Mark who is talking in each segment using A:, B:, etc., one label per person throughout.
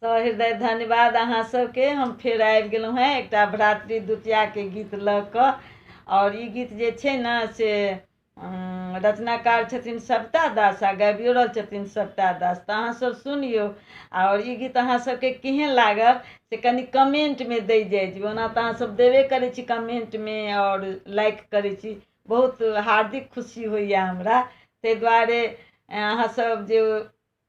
A: सहृदय धन्यवाद अहाँ सबके। हम फिर आबि गेलहुँ हेँ एकटा भ्रातृ द्वितीयाके गीत लऽ कऽ। आओर ई गीत जे छै ने से रचनाकार छथिन सविता दास आ गाबियो रहल छथिन सविता दास। तऽ अहाँसब सुनियौ। आओर ई गीत अहाँ सबके केहन लागल से कनि कमेन्टमे दै जाइ। ओना तऽ अहाँसब देबे करै छी कमेन्टमे आओर लाइक करै छी। बहुत हार्दिक खुशी होइए हमरा। ताहि दुआरे अहाँसब जे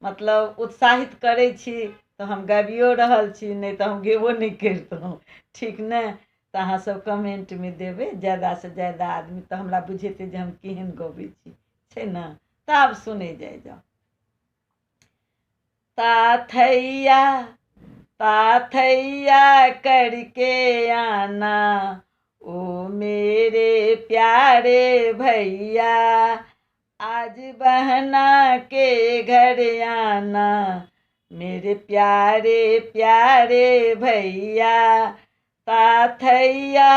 A: मतलब उत्साहित करै छी तऽ हम गाबियो रहल छी, नहीं तऽ हम गेबो नहीं करितहुँ। ठीक ने? तऽ अहाँसब कमेन्टमे देबै ज़्यादासँ ज़्यादा आदमी, तऽ हमरा बुझेतै जे हम केहन गबै छी, छै ने? तऽ आब सुनै जाइ जाओ। ताथैया ताथैया करके आना ओ मेरे प्यारे भैया, आज बहना के घर आना मेरे प्यारे प्यारे भैया। ताथैया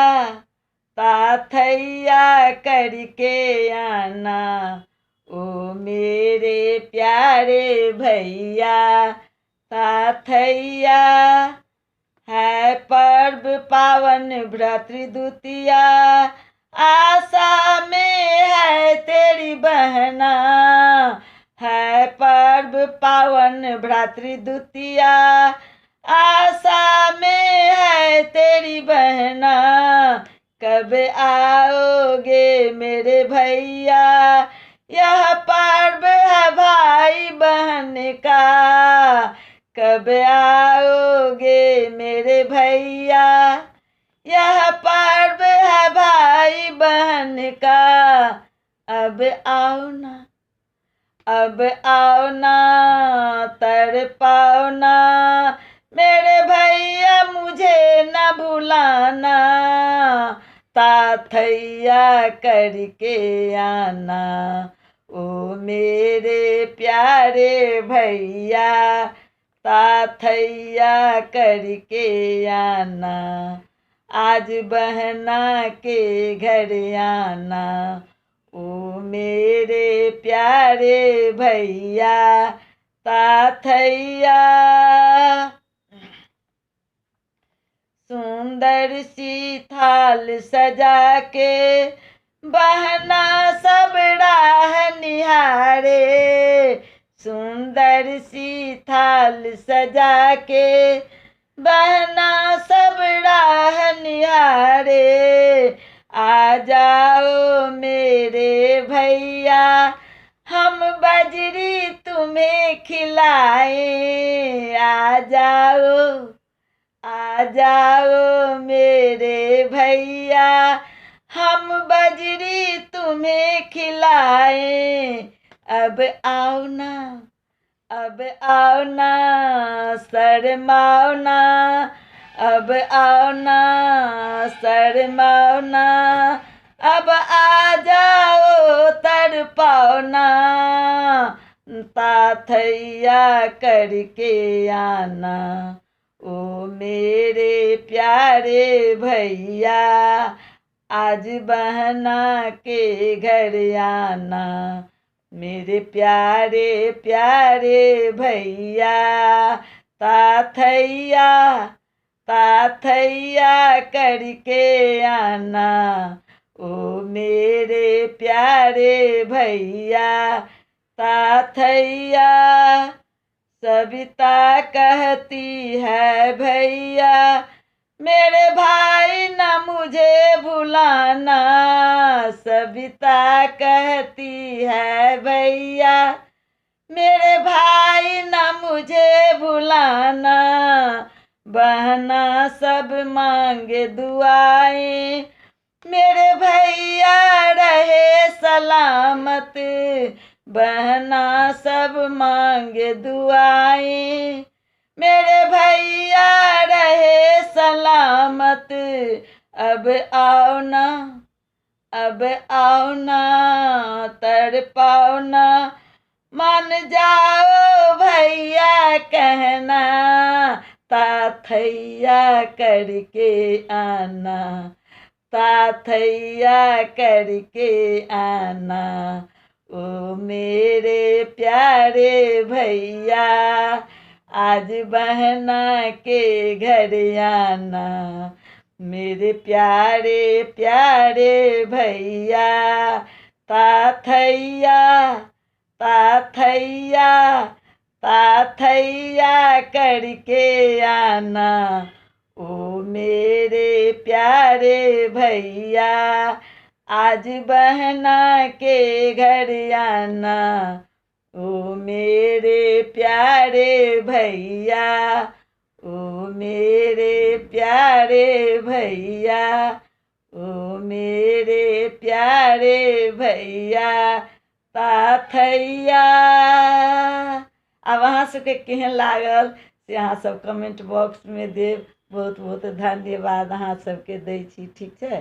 A: ताथैया करके आना ओ मेरे प्यारे भैया। ताथैया है पर्व पावन भ्रातृद्वितीया, आशा में है तेरी बहना। है पर्व पावन भ्रातृद्वितीया, आशा में है तेरी बहना। कब आओगे मेरे भैया, यह पर्व है भाई बहन का। कब आओगे मेरे भैया, यह पर्व है भाई बहन का। अब आओ ना अब आओ ना तड़पाओ ना मेरे भैया, मुझे न भुलाना। ताथैया करके आना ओ मेरे प्यारे भैया। ताथैया करके आना आज बहना के घर आना ओ मेरे प्यारे भैया। ताथैया सुंदर सी थाल सजा के बहना सब राह निहारे। सुंदर सी थाल सजा के बहना सब राह निहारे। आ जाओ मेरे भैया, हम बजरी तुम्हें खिलाए। आ जाओ मेरे भैया, हम बजरी तुम्हें खिलाए। अब आओ ना शर्माओ ना, अब आओ ना शर्माओ ना। अब आ जाओ तड़पाओ ना। ताथैया करके आना ओ मेरे प्यारे भैया, आज बहना के घर आना मेरे प्यारे प्यारे भैया। ताथैया करके आना ओ मेरे प्यारे भैया। ताथैया सविता कहती है भैया, मेरे भाई न मुझे भुलाना। सविता कहती है भैया, मेरे भाई न मुझे भुलाना। बहना सब मांगे दुआएं, मेरे भैया रहे सलामत। बहना सब मांगे दुआएं, मेरे भैया रहे सलामत। अब आओ ना तड़पाओ ना, मान जाओ भैया कहना। ताथैया करके आना, ताथैया करके आना ओ मेरे प्यारे भैया। आज बहना के घर आना, मेरे प्यारे प्यारे भैया। ताथैया ताथैया ताथैया करके आना, ओ मेरे प्यारे भैया। आज बहना के घर आना, ओ मेरे प्यारे भैया, ओ मेरे प्यारे भैया, ओ मेरे प्यारे भैया। ताथैया। अब अहाँ सबके केहन लागल से अहाँ सब कमेंट बॉक्स में देब। बहुत बहुत धन्यवाद अहाँ सबके दै छी, ठीक छै।